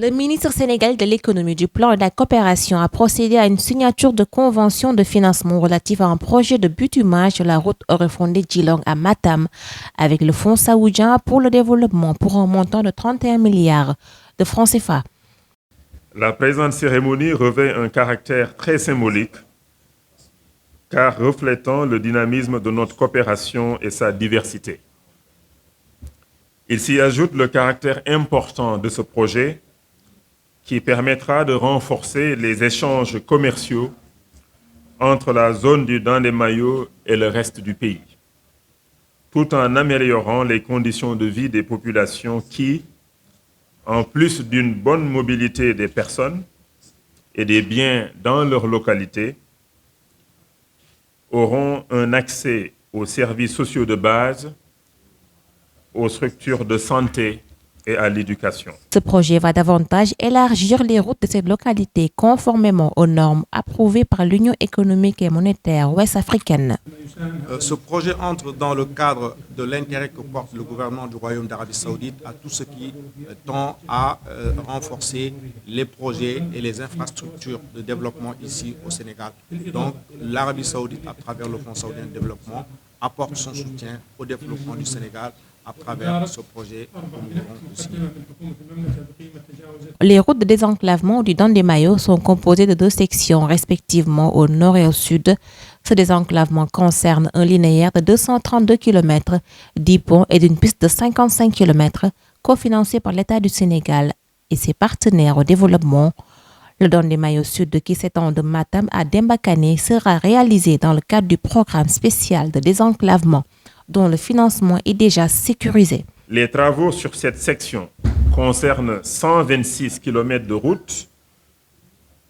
Le ministre sénégalais de l'économie, du plan et de la coopération a procédé à une signature de convention de financement relative à un projet de bitumage de la route refondée Djilong à Matam avec le Fonds saoudien pour le développement pour un montant de 31 milliards de francs CFA. La présente cérémonie revêt un caractère très symbolique car reflétant le dynamisme de notre coopération et sa diversité. Il s'y ajoute le caractère important de ce projet qui permettra de renforcer les échanges commerciaux entre la zone du Dandemayo et le reste du pays, tout en améliorant les conditions de vie des populations qui, en plus d'une bonne mobilité des personnes et des biens dans leur localité, auront un accès aux services sociaux de base, aux structures de santé et à l'éducation. Ce projet va davantage élargir les routes de cette localité conformément aux normes approuvées par l'Union économique et monétaire ouest-africaine. Ce projet entre dans le cadre de l'intérêt que porte le gouvernement du Royaume d'Arabie Saoudite à tout ce qui tend à renforcer les projets et les infrastructures de développement ici au Sénégal. Donc l'Arabie Saoudite, à travers le Fonds saoudien de développement, apporte son soutien au développement du Sénégal à travers ce projet que nous avons signé. Les routes de désenclavement du Dandemayo sont composées de 2 sections, respectivement au nord et au sud. Ce désenclavement concerne un linéaire de 232 km, 10 ponts et d'une piste de 55 km, cofinancé par l'État du Sénégal et ses partenaires au développement. Le Dandemayo Sud, qui s'étend de Matam à Dembakane, sera réalisé dans le cadre du programme spécial de désenclavement, dont le financement est déjà sécurisé. Les travaux sur cette section concernent 126 km de route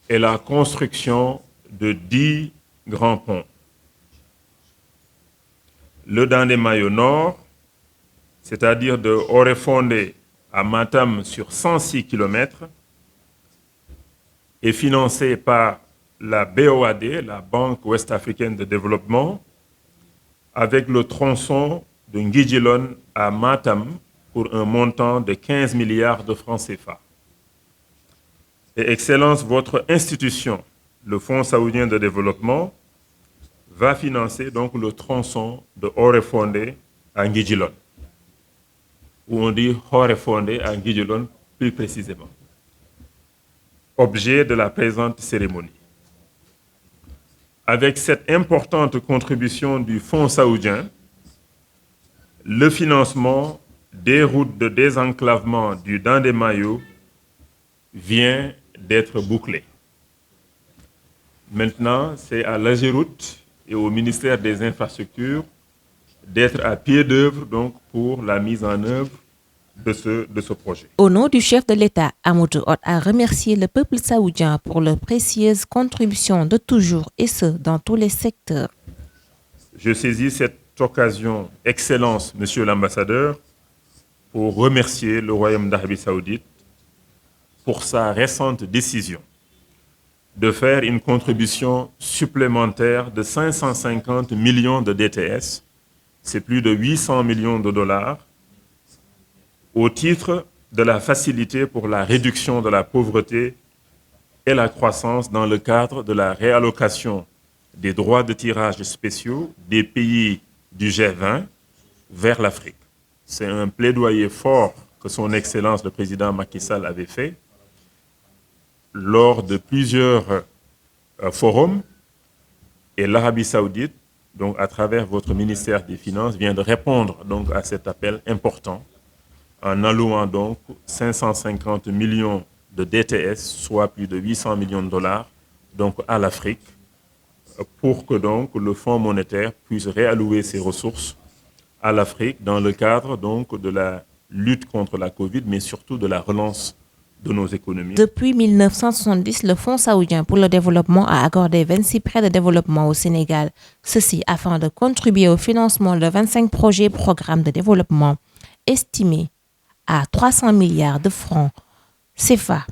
et la construction de 10 grands ponts. Le Dandemayo Nord, c'est-à-dire de Oréfondé à Matam sur 106 km, est financé par la BOAD, la Banque ouest-africaine de développement, avec le tronçon de Nguidjilon à Matam pour un montant de 15 milliards de francs CFA. Et Excellence, votre institution, le Fonds saoudien de développement, va financer donc le tronçon de Oréfondé à Nguidjilon, où on dit Oréfondé à Nguidjilon plus précisément. Objet de la présente cérémonie. Avec cette importante contribution du Fonds saoudien, le financement des routes de désenclavement du Dandemayo vient d'être bouclé. Maintenant, c'est à l'AGEROUTE et au ministère des Infrastructures d'être à pied d'œuvre donc, pour la mise en œuvre de ce projet. Au nom du chef de l'État, Amadou Hott a remercié le peuple saoudien pour leur précieuse contribution de toujours et ce, dans tous les secteurs. Je saisis cette occasion, Excellence, Monsieur l'ambassadeur, pour remercier le Royaume d'Arabie Saoudite pour sa récente décision de faire une contribution supplémentaire de 550 millions de DTS, c'est plus de 800 millions de dollars, au titre de la facilité pour la réduction de la pauvreté et la croissance dans le cadre de la réallocation des droits de tirage spéciaux des pays du G20 vers l'Afrique. C'est un plaidoyer fort que son Excellence le Président Macky Sall avait fait lors de plusieurs forums et l'Arabie Saoudite, donc à travers votre ministère des Finances, vient de répondre donc à cet appel important en allouant donc 550 millions de DTS, soit plus de 800 millions de dollars, donc à l'Afrique, pour que donc le Fonds monétaire puisse réallouer ses ressources à l'Afrique dans le cadre donc de la lutte contre la Covid, mais surtout de la relance de nos économies. Depuis 1970, le Fonds saoudien pour le développement a accordé 26 prêts de développement au Sénégal, ceci afin de contribuer au financement de 25 projets et programmes de développement estimés à 300 milliards de francs CFA.